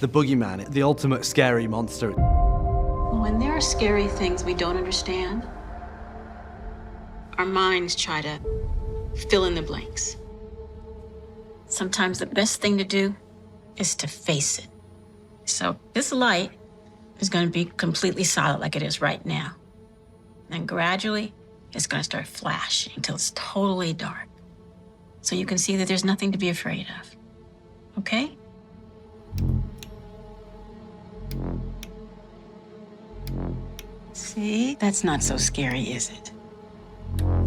the Boogeyman, the ultimate scary monster. When there are scary things we don't understand, our minds try to fill in the blanks. Sometimes the best thing to do is to face it. So this light is going to be completely solid like it is right now. And gradually, it's going to start flashing until it's totally dark. So you can see that there's nothing to be afraid of. Okay? See? That's not so scary, is it?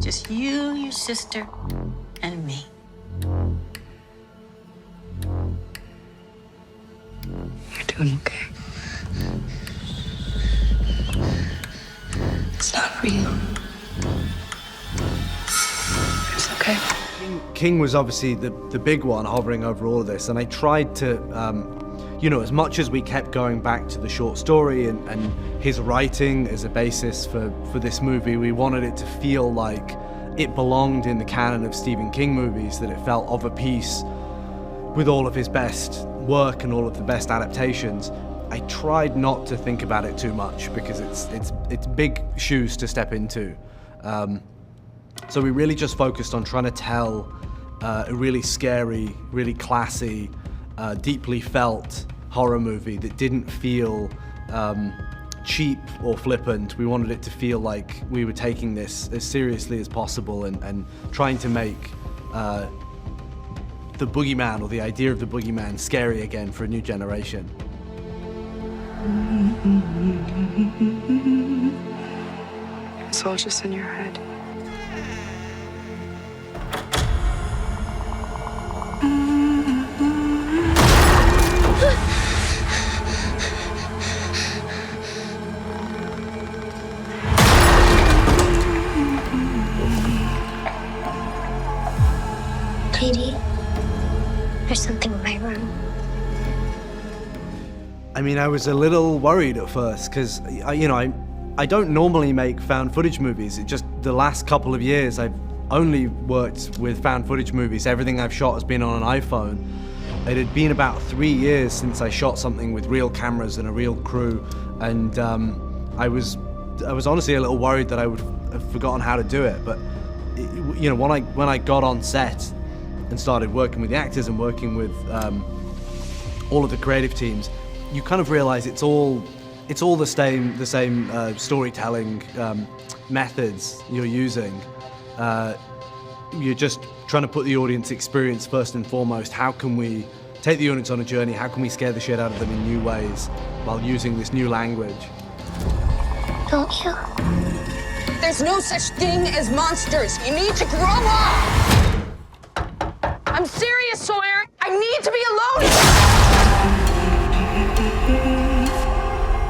Just you, your sister, and me. You're doing okay. It's not real. It's okay. King was obviously the big one hovering over all of this, and I tried to, as much as we kept going back to the short story and his writing as a basis for this movie, we wanted it to feel like it belonged in the canon of Stephen King movies, that it felt of a piece with all of his best work and all of the best adaptations. I tried not to think about it too much because it's big shoes to step into. So we really just focused on trying to tell a really scary, really classy, deeply felt horror movie that didn't feel cheap or flippant. We wanted it to feel like we were taking this as seriously as possible and trying to make the Boogeyman, or the idea of the Boogeyman, scary again for a new generation. It's all just in your head. Katie, there's something in my room. I mean, I was a little worried at first because, I don't normally make found footage movies. It just, the last couple of years, I've only worked with found footage movies. Everything I've shot has been on an iPhone. It had been about 3 years since I shot something with real cameras and a real crew, and I was honestly a little worried that I would have forgotten how to do it. But when I got on set and started working with the actors and working with all of the creative teams, you kind of realize it's all the same storytelling methods you're using. You're just trying to put the audience experience first and foremost. How can we take the audience on a journey? How can we scare the shit out of them in new ways while using this new language? Don't you? There's no such thing as monsters. You need to grow up. I'm serious, Sawyer. I need to be alone.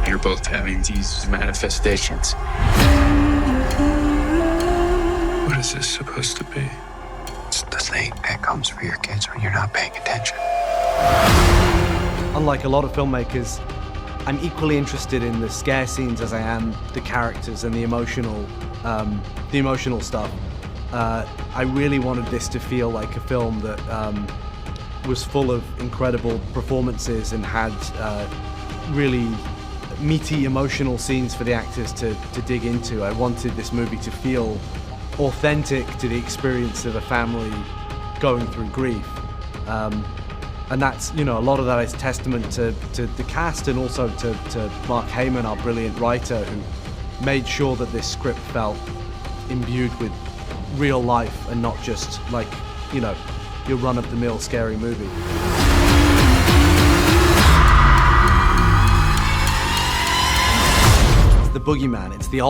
You're both having these manifestations. What is this supposed to be? It's the thing that comes for your kids when you're not paying attention. Unlike a lot of filmmakers, I'm equally interested in the scare scenes as I am the characters and the emotional stuff. I really wanted this to feel like a film that was full of incredible performances and had really meaty emotional scenes for the actors to dig into. I wanted this movie to feel authentic to the experience of a family going through grief. And that's, a lot of that is testament to the cast and also to Mark Heyman, our brilliant writer, who made sure that this script felt imbued with real life and not just like, your run-of-the-mill scary movie. It's the Boogeyman. It's the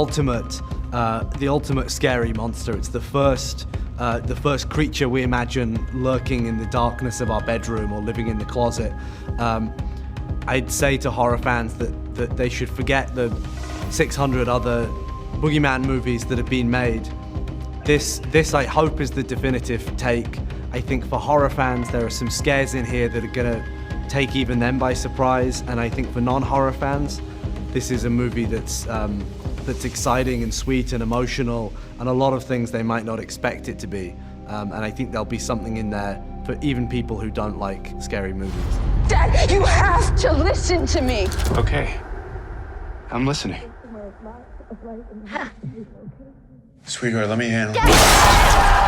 ultimate scary monster. It's the first creature we imagine lurking in the darkness of our bedroom or living in the closet. I'd say to horror fans that they should forget the 600 other Boogeyman movies that have been made. This I hope is the definitive take. I think for horror fans there are some scares in here that are gonna take even them by surprise, and I think for non-horror fans this is a movie that's exciting and sweet and emotional and a lot of things they might not expect it to be. And I think there'll be something in there for even people who don't like scary movies. Dad, you have to listen to me. Okay. I'm listening. Sweetheart, let me handle it.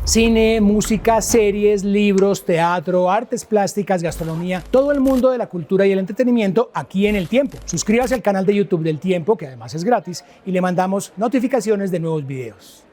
Cine, música, series, libros, teatro, artes plásticas, gastronomía, todo el mundo de la cultura y el entretenimiento aquí en El Tiempo. Suscríbase al canal de YouTube del Tiempo, que además es gratis, y le mandamos notificaciones de nuevos videos.